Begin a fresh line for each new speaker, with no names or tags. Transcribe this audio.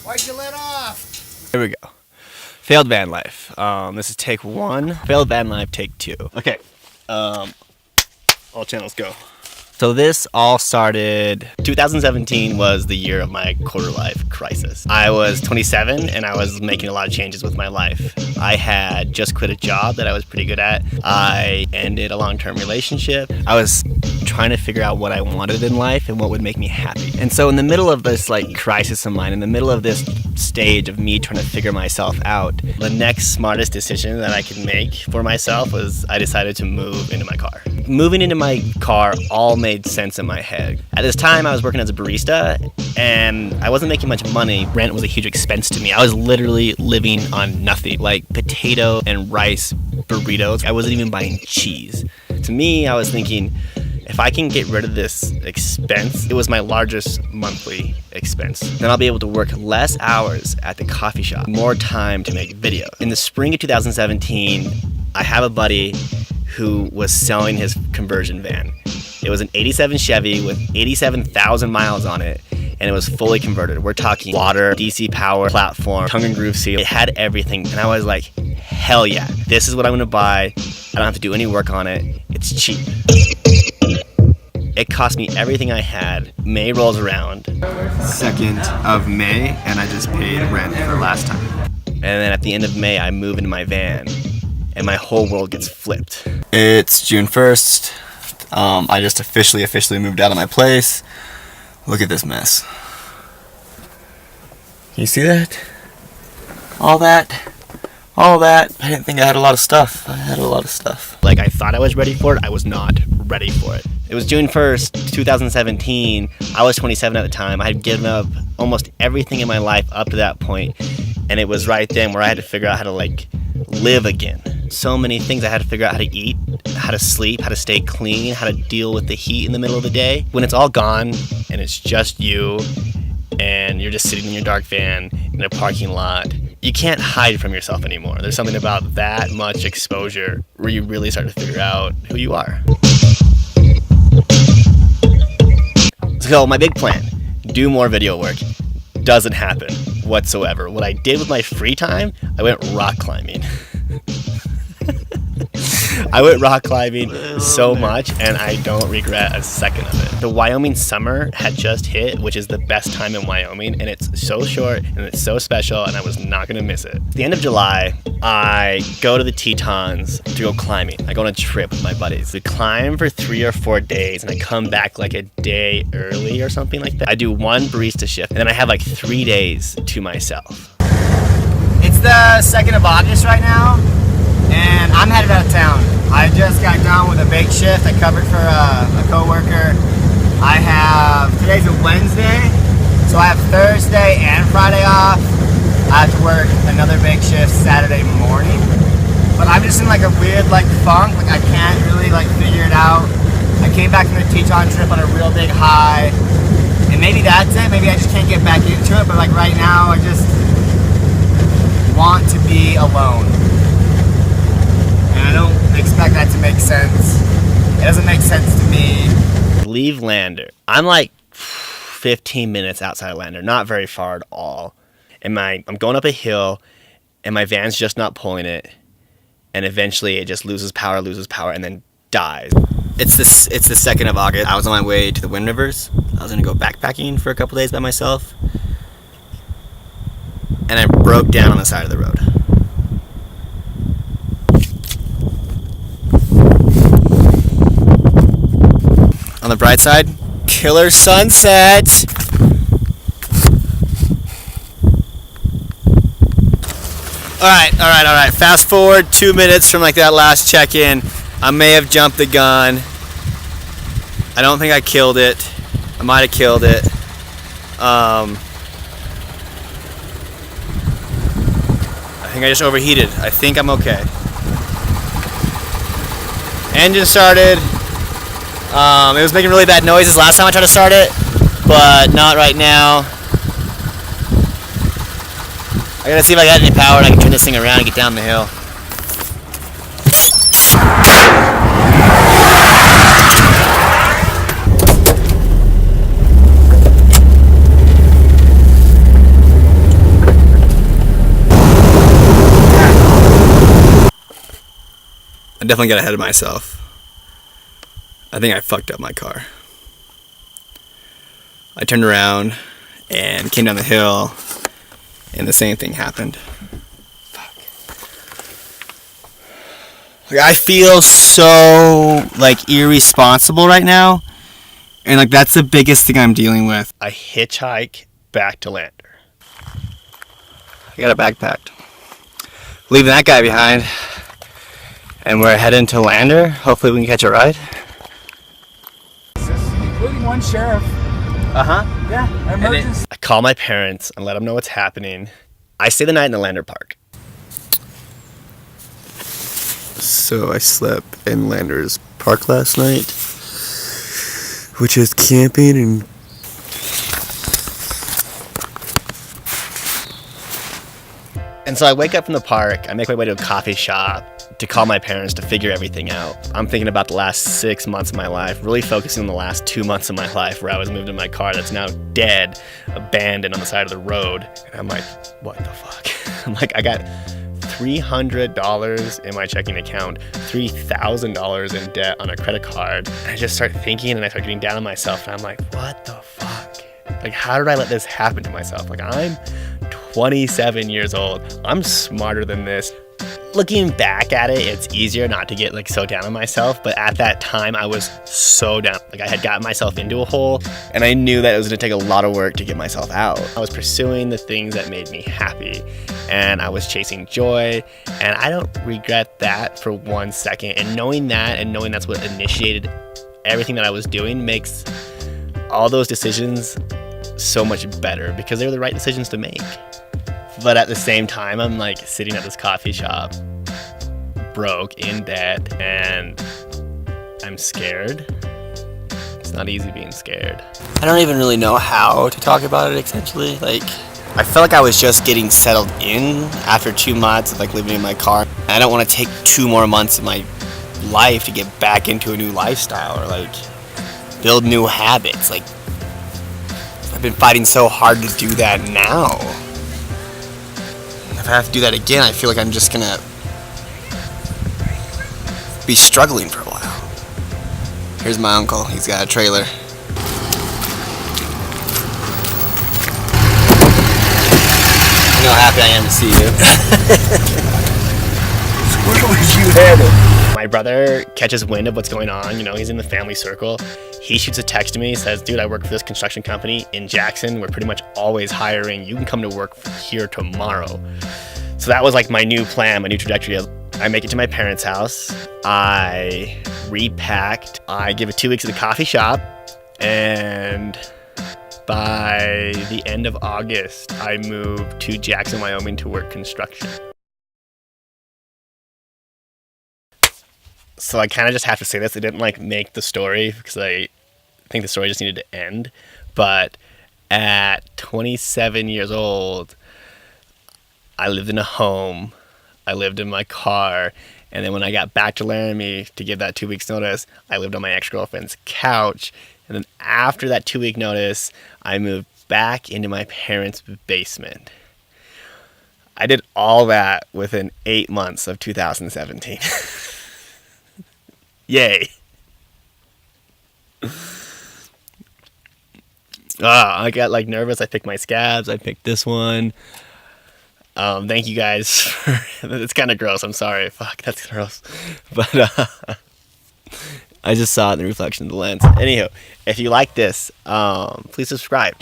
Why'd you let off?
Here we go. Failed van life. This is take 1. Failed van life, take 2. Okay. All channels go. So this all started, 2017 was the year of my quarter life crisis. I was 27 and I was making a lot of changes with my life. I had just quit a job that I was pretty good at. I ended a long-term relationship. I was trying to figure out what I wanted in life and what would make me happy. And so in the middle of this like crisis of mine, in the middle of this stage of me trying to figure myself out, the next smartest decision that I could make for myself was I decided to move into my car. Moving into my car all made sense in my head. At this time, I was working as a barista and I wasn't making much money. Rent was a huge expense to me. I was literally living on nothing, like potato and rice burritos. I wasn't even buying cheese. To me, I was thinking, if I can get rid of this expense, it was my largest monthly expense, then I'll be able to work less hours at the coffee shop, more time to make videos. In the spring of 2017, I have a buddy who was selling his conversion van. It was an 87 Chevy with 87,000 miles on it, and it was fully converted. We're talking water, DC power, platform, tongue and groove seal. It had everything, and I was like, hell yeah, this is what I'm gonna buy. I don't have to do any work on it. It's cheap. It cost me everything I had. May rolls around. 2nd of May, and I just paid rent for last time. And then at the end of May, I move into my van, and my whole world gets flipped. It's June 1st. I just officially moved out of my place. Look at this mess. Can you see that? All that. I didn't think I had a lot of stuff. I had a lot of stuff. Like I thought I was ready for it, I was not ready for it. It was June 1st, 2017. I was 27 at the time. I had given up almost everything in my life up to that point. And it was right then where I had to figure out how to like live again. So many things. I had to figure out how to eat, how to sleep, how to stay clean, how to deal with the heat in the middle of the day. When it's all gone and it's just you and you're just sitting in your dark van in a parking lot, you can't hide from yourself anymore. There's something about that much exposure where you really start to figure out who you are. So my big plan, do more video work. Doesn't happen whatsoever. What I did with my free time, I went rock climbing. I went rock climbing so much, and I don't regret a second of it. The Wyoming summer had just hit, which is the best time in Wyoming, and it's so short and it's so special, and I was not gonna miss it. At the end of July, I go to the Tetons to go climbing. I go on a trip with my buddies. We climb for 3 or 4 days, and I come back like a day early or something like that. I do 1 barista shift, and then I have like 3 days to myself.
It's the 2nd of August right now, and I'm headed out of town. I just got done with a bake shift. I covered for a coworker. Today's a Wednesday, so I have Thursday and Friday off. I have to work another bake shift Saturday morning. But I'm just in like a weird like funk, like I can't really like figure it out. I came back from the Teton trip on a real big high, and maybe that's it. Maybe I just can't get back into it, but like right now I just want to be alone. And I don't expect that to make sense. It doesn't make sense to me.
Leave Lander. I'm like 15 minutes outside of Lander, not very far at all. And I'm going up a hill, and my van's just not pulling it. And eventually it just loses power, and then dies. It's the 2nd of August. I was on my way to the Wind Rivers. I was gonna go backpacking for a couple days by myself. And I broke down on the side of the road. On the bright side, killer sunset. All right. Fast forward 2 minutes from like that last check-in. I may have jumped the gun. I don't think I killed it. I might have killed it. I think I just overheated. I think I'm okay. Engine started. It was making really bad noises last time I tried to start it, but not right now. I gotta see if I got any power and I can turn this thing around and get down the hill. definitely got ahead of myself. I think I fucked up my car. I turned around and came down the hill, and the same thing happened. Fuck. Like, I feel so like irresponsible right now, and like that's the biggest thing I'm dealing with. I hitchhike back to Lander. I got it backpacked. Leaving that guy behind, and we're heading to Lander. Hopefully we can catch a ride.
Including one sheriff. Yeah, emergency.
I call my parents and let them know what's happening. I stay the night in the Lander Park. So I slept in Lander's Park last night, which is camping and so I wake up from the park, I make my way to a coffee shop to call my parents to figure everything out. I'm thinking about the last 6 months of my life, really focusing on the last 2 months of my life where I was moved in my car that's now dead, abandoned on the side of the road. And I'm like, what the fuck? I'm like, I got $300 in my checking account, $3,000 in debt on a credit card. And I just start thinking and I start getting down on myself and I'm like, what the fuck? Like, how did I let this happen to myself? Like, I'm 27 years old. I'm smarter than this. Looking back at it, it's easier not to get like so down on myself, but at that time I was so down. Like, I had gotten myself into a hole and I knew that it was gonna take a lot of work to get myself out. I was pursuing the things that made me happy and I was chasing joy, and I don't regret that for 1 second. And knowing that and knowing that's what initiated everything that I was doing makes all those decisions so much better because they were the right decisions to make. But at the same time, I'm like sitting at this coffee shop, broke, in debt, and I'm scared. It's not easy being scared. I don't even really know how to talk about it essentially. Like, I felt like I was just getting settled in after 2 months of like living in my car. And I don't want to take 2 more months of my life to get back into a new lifestyle or like build new habits. Like, I've been fighting so hard to do that now. If I have to do that again, I feel like I'm just gonna be struggling for a while. Here's my uncle. He's got a trailer. You know how happy I am to see you. Where was you headed? My brother catches wind of what's going on. You know, he's in the family circle. He shoots a text to me, says, dude, I work for this construction company in Jackson. We're pretty much always hiring. You can come to work here tomorrow. So that was like my new plan, my new trajectory. I make it to my parents' house. I repacked. I give it 2 weeks at the coffee shop. And by the end of August, I moved to Jackson, Wyoming to work construction. So I kind of just have to say this. I didn't like make the story because I think the story just needed to end. But at 27 years old, I lived in a home. I lived in my car. And then when I got back to Laramie to give that 2 weeks notice, I lived on my ex-girlfriend's couch. And then after that 2 week notice, I moved back into my parents' basement. I did all that within 8 months of 2017. Yay. I got like nervous. I picked my scabs. I picked this one. Thank you guys for, it's kind of gross. I'm sorry. Fuck, that's gross. But I just saw it in the reflection of the lens. Anywho, if you like this, please subscribe.